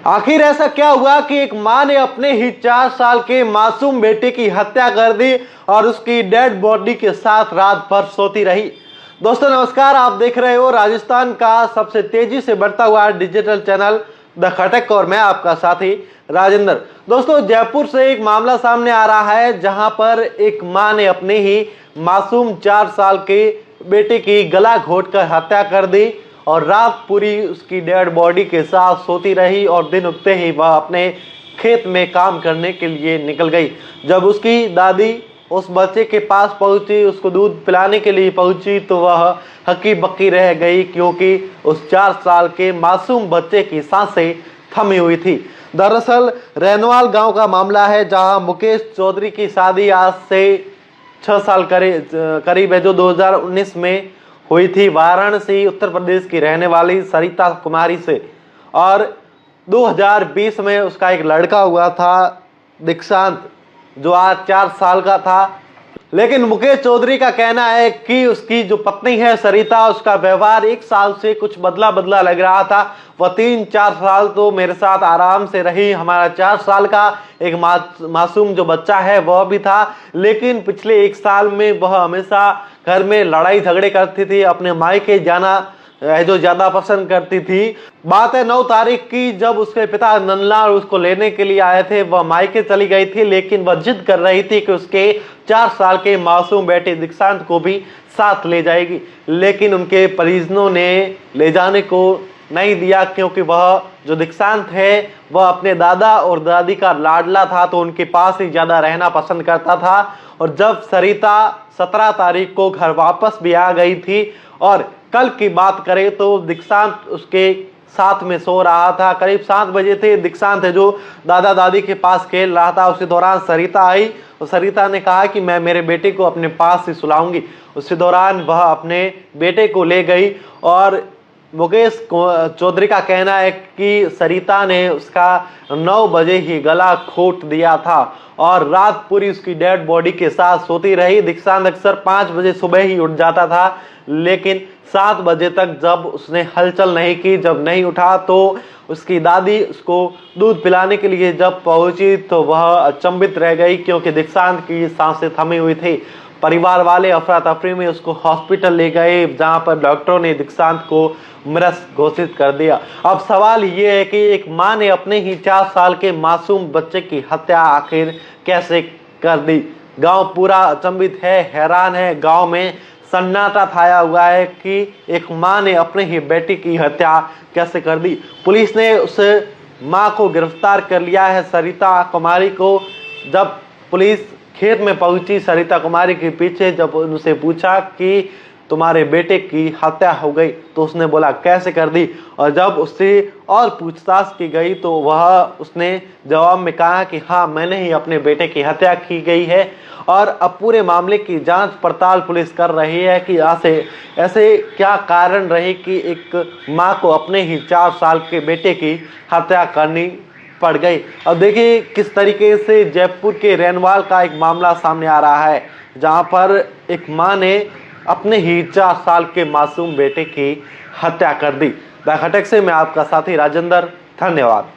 आखिर ऐसा क्या हुआ कि एक मां ने अपने ही 4 साल के मासूम बेटे की हत्या कर दी और उसकी डेड बॉडी के साथ रात भर सोती रही। दोस्तों नमस्कार, आप देख रहे हो राजस्थान का सबसे तेजी से बढ़ता हुआ डिजिटल चैनल द खटक और मैं आपका साथी राजेंद्र। दोस्तों जयपुर से एक मामला सामने आ रहा है जहां पर एक मां ने अपने ही मासूम 4 साल के बेटे की गला घोंटकर हत्या कर दी और रात पूरी उसकी डेड बॉडी के साथ सोती रही और दिन उगते ही वह अपने खेत में काम करने के लिए निकल गई। जब उसकी दादी उस बच्चे के पास पहुंची, उसको दूध पिलाने के लिए पहुंची, तो वह हक्की बक्की रह गई क्योंकि उस 4 साल के मासूम बच्चे की सांसें थमी हुई थी। दरअसल रैनवाल गांव का मामला है जहां मुकेश चौधरी की शादी आज से 6 साल करीब है, जो 2019 में हुई थी वाराणसी उत्तर प्रदेश की रहने वाली सरिता कुमारी से। और 2020 में उसका एक लड़का हुआ था दीक्षांत, जो आज 4 साल का था। लेकिन मुकेश चौधरी का कहना है कि उसकी जो पत्नी है सरिता, उसका व्यवहार 1 साल से कुछ बदला बदला लग रहा था। वह 3-4 साल तो मेरे साथ आराम से रही, हमारा 4 साल का एक मासूम जो बच्चा है वह भी था, लेकिन पिछले 1 साल में वह हमेशा घर में लड़ाई झगड़े करती थी, अपने मायके जाना जो ज्यादा पसंद करती थी। बात है 9 तारीख की, जब उसके पिता नंदलाल उसको लेने के लिए आए थे। वह मायके चली गई थी, लेकिन वह जिद कर रही थी कि उसके 4 साल के मासूम बेटे दीक्षांत को भी साथ ले जाएगी, लेकिन उनके परिजनों ने ले जाने को नहीं दिया क्योंकि वह जो दीक्षांत है वह अपने दादा और दादी का लाडला था, तो उनके पास ही ज्यादा रहना पसंद करता था। और जब सरिता 17 तारीख को घर वापस भी आ गई थी और कल की बात करें तो दीक्षांत उसके साथ में सो रहा था। करीब 7 बजे थे। दीक्षांत है जो दादा दादी के पास खेल रहा था, उसी दौरान सरिता आई और सरिता ने कहा कि मैं मेरे बेटे को अपने पास ही सुलाऊंगी। उसी दौरान वह अपने बेटे को ले गई और मुकेश चौधरी का कहना है कि सरिता ने उसका 9 बजे ही गला घोंट दिया था और रात पूरी उसकी डेड बॉडी के साथ सोती रही। दीक्षांत अक्सर 5 बजे सुबह ही उठ जाता था, लेकिन 7 बजे तक जब उसने हलचल नहीं की, जब नहीं उठा, तो उसकी दादी उसको दूध पिलाने के लिए जब पहुंची तो वह अचंभित रह गई क्योंकि दीक्षांत की सांसें थमी हुई थी। परिवार वाले अफरा तफरी में उसको हॉस्पिटल ले गए, जहां पर डॉक्टरों ने दीक्षांत को मृत घोषित कर दिया। अब सवाल ये है कि एक मां ने अपने ही 4 साल के मासूम बच्चे की हत्या आखिर कैसे कर दी। गांव पूरा अचंभित है, हैरान है। गांव में सन्नाटा छाया हुआ है कि एक मां ने अपने ही बेटी की हत्या कैसे कर दी। पुलिस ने उस मां को गिरफ्तार कर लिया है, सरिता कुमारी को। जब पुलिस खेत में पहुंची सरिता कुमारी के पीछे, जब उनसे पूछा कि तुम्हारे बेटे की हत्या हो गई, तो उसने बोला कैसे कर दी। और जब उससे और पूछताछ की गई तो उसने जवाब में कहा कि हाँ, मैंने ही अपने बेटे की हत्या की गई है। और अब पूरे मामले की जांच पड़ताल पुलिस कर रही है कि ऐसे क्या कारण रहे कि एक मां को अपने ही 4 साल के बेटे की हत्या करनी पड़ गई। अब देखिए किस तरीके से जयपुर के रैनवाल का एक मामला सामने आ रहा है, जहां पर एक मां ने अपने ही 4 साल के मासूम बेटे की हत्या कर दी। द खटक से मैं आपका साथी राजेंद्र, धन्यवाद।